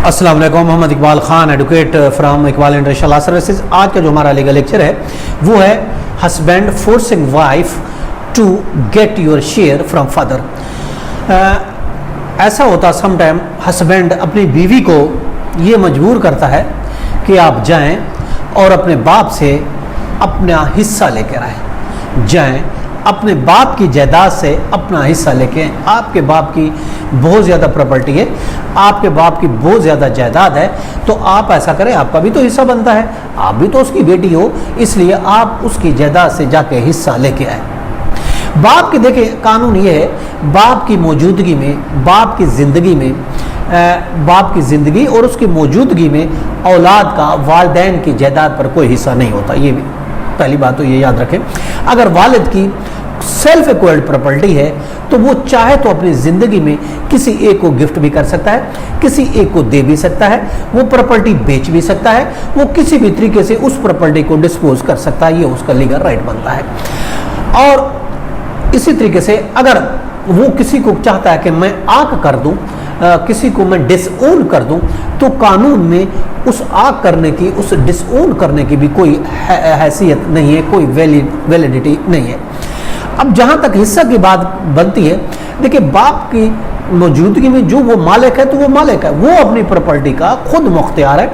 अस्सलाम वालेकुम, Mohammed Iqbal Khan advocate from Iqbal international law services. आज का जो हमारा लीगल लेक्चर है वो है husband forcing wife to get your share from father. ऐसा होता समटाइम हस्बैंड अपनी बीवी को ये मजबूर करता है कि आप जाएं और अपने बाप से अपना हिस्सा लेकर आएँ, जाएं अपने बाप की जायदाद से अपना हिस्सा लेके। आपके बाप की बहुत ज़्यादा प्रॉपर्टी है, आपके बाप की बहुत ज़्यादा जायदाद है, तो आप ऐसा करें, आपका भी तो हिस्सा बनता है, आप भी तो उसकी बेटी हो, इसलिए आप उसकी जायदाद से जाके हिस्सा लेके आए। बाप की देखिए कानून ये है, बाप की मौजूदगी में, बाप की ज़िंदगी में, बाप की ज़िंदगी और उसकी मौजूदगी में औलाद का वालिदैन की जायदाद पर कोई हिस्सा नहीं होता। ये भी पहली बात तो ये याद रखें। अगर वालिद की सेल्फ एक्वायर्ड प्रॉपर्टी है तो वो चाहे तो अपनी ज़िंदगी में किसी एक को गिफ्ट भी कर सकता है, किसी एक को दे भी सकता है, वो प्रॉपर्टी बेच भी सकता है, वो किसी भी तरीके से उस प्रॉपर्टी को डिस्पोज कर सकता है, ये उसका लीगल राइट बनता है। और इसी तरीके से अगर वो किसी को चाहता है कि मैं आग कर दूं, किसी को मैं डिसओन कर दूं, तो कानून में उस आग करने की, उस डिसओन करने की भी कोई हैसियत नहीं है, कोई वैलिडिटी नहीं है। अब जहाँ तक हिस्सा की बात बनती है, देखिए बाप की मौजूदगी में जो वो मालिक है तो वो मालिक है, वो अपनी प्रॉपर्टी का खुद मुख्तियार है,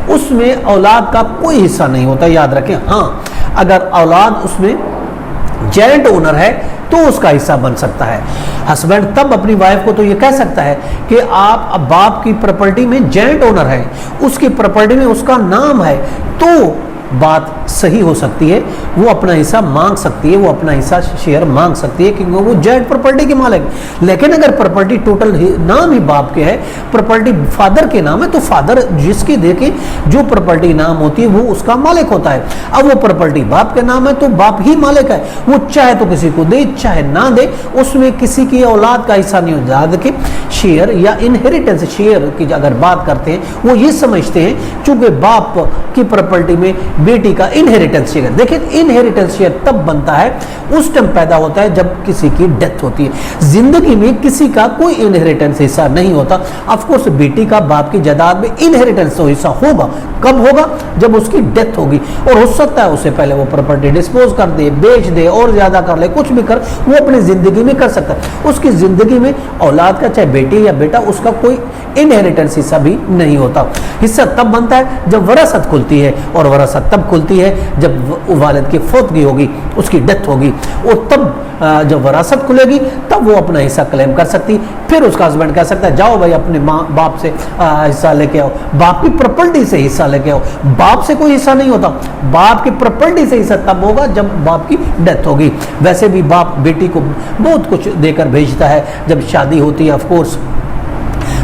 उसमें औलाद का कोई हिस्सा नहीं होता, याद रखें। हाँ, अगर औलाद उसमें जॉइंट ओनर है तो उसका हिस्सा बन सकता है। हस्बैंड तब अपनी वाइफ को तो ये कह सकता है कि आप अब बाप की प्रॉपर्टी में जॉइंट ओनर है, उसकी प्रॉपर्टी में उसका नाम है, तो बात सही हो सकती है, वो अपना हिस्सा मांग सकती है, वो अपना हिस्सा शेयर मांग सकती है, क्योंकि वो जॉइंट प्रॉपर्टी के मालिक। लेकिन अगर प्रॉपर्टी टोटल नाम ही बाप के है, प्रॉपर्टी फादर के नाम है, तो फादर जिसकी देखे जो प्रॉपर्टी नाम होती है वो उसका मालिक होता है। अब वो प्रॉपर्टी बाप के नाम है तो बाप ही मालिक है, वो चाहे तो किसी को दे चाहे ना दे, उसमें किसी की औलाद का हिस्सा नहीं होता। देखिए शेयर या इनहेरिटेंस शेयर की अगर बात करते हैं, वो ये समझते हैं चूंकि बाप की प्रॉपर्टी में बेटी का इनहेरिटेंस शेयर, देखिए इनहेरिटेंस शेयर तब बनता है, उस टाइम पैदा होता है जब किसी की डेथ होती है। जिंदगी में किसी का कोई इनहेरिटेंस हिस्सा नहीं होता। ऑफ कोर्स बेटी का बाप की जायदाद में इनहेरिटेंस हिस्सा होगा, कब होगा? जब उसकी डेथ होगी, और हो सकता है उससे पहले वो प्रॉपर्टी डिस्पोज कर दे, बेच दे और ज्यादा कर ले, कुछ भी कर, वो अपनी जिंदगी में कर सकता है। उसकी जिंदगी में औलाद का चाहे बेटी या बेटा, उसका कोई इनहेरिटेंस हिस्सा भी नहीं होता। हिस्सा तब बनता है जब वरासत खुलती है, और वरासत तब खुलती है जब वालिद की फौतगी होगी, उसकी डेथ होगी, और तब जब वरासत खुलेगी तब वो अपना हिस्सा क्लेम कर सकती। फिर उसका हस्बैंड कह सकता है जाओ भाई अपने माँ बाप से हिस्सा लेके आओ, बाप की प्रॉपर्टी से हिस्सा लेके आओ। बाप से कोई हिस्सा नहीं होता, बाप की प्रॉपर्टी से हिस्सा तब होगा जब बाप की डेथ होगी। वैसे भी बाप बेटी को बहुत कुछ देकर भेजता है, जब शादी होती है ऑफ कोर्स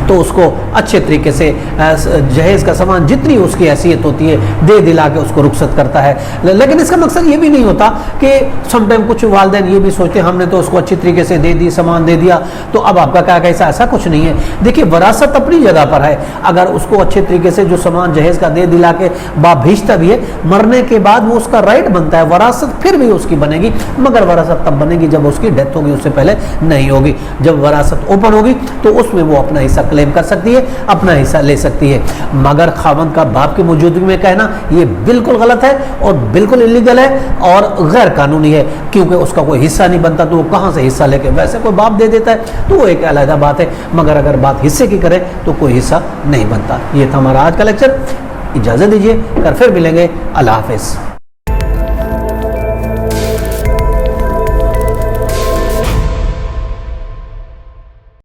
तो उसको अच्छे तरीके से जहेज का सामान जितनी उसकी हैसियत होती है दे दिला के उसको रुखसत करता है। लेकिन इसका मकसद ये भी नहीं होता कि समटाइम कुछ वालिदैन ये भी सोचते हैं हमने तो उसको अच्छी तरीके से दे दी, सामान दे दिया तो अब आपका क्या कैसा, ऐसा कुछ नहीं है। देखिए वरासत अपनी जगह पर है, अगर उसको अच्छे तरीके से जो सामान जहेज का दे दिला के बाप भेजता भी है, मरने के बाद वो उसका राइट बनता है, वरासत फिर भी उसकी बनेगी, मगर वरासत तब बनेगी जब उसकी डेथ होगी, उससे पहले नहीं होगी। जब वरासत ओपन होगी तो उसमें वो अपना हिस्सा क्लेम कर सकती है, अपना हिस्सा ले सकती है। मगर खावंद का बाप की मौजूदगी में कहना ये बिल्कुल गलत है और बिल्कुल इलीगल है और गैर कानूनी है, क्योंकि उसका कोई हिस्सा नहीं बनता तो वो कहां से हिस्सा लेके, वैसे कोई बाप दे देता है तो वो एक अलग बात है, मगर अगर बात हिस्से की करें तो कोई हिस्सा नहीं बनता। ये था हमारा आज का लेक्चर, इजाजत दीजिए, कर फिर मिलेंगे। अल्लाह हाफिज।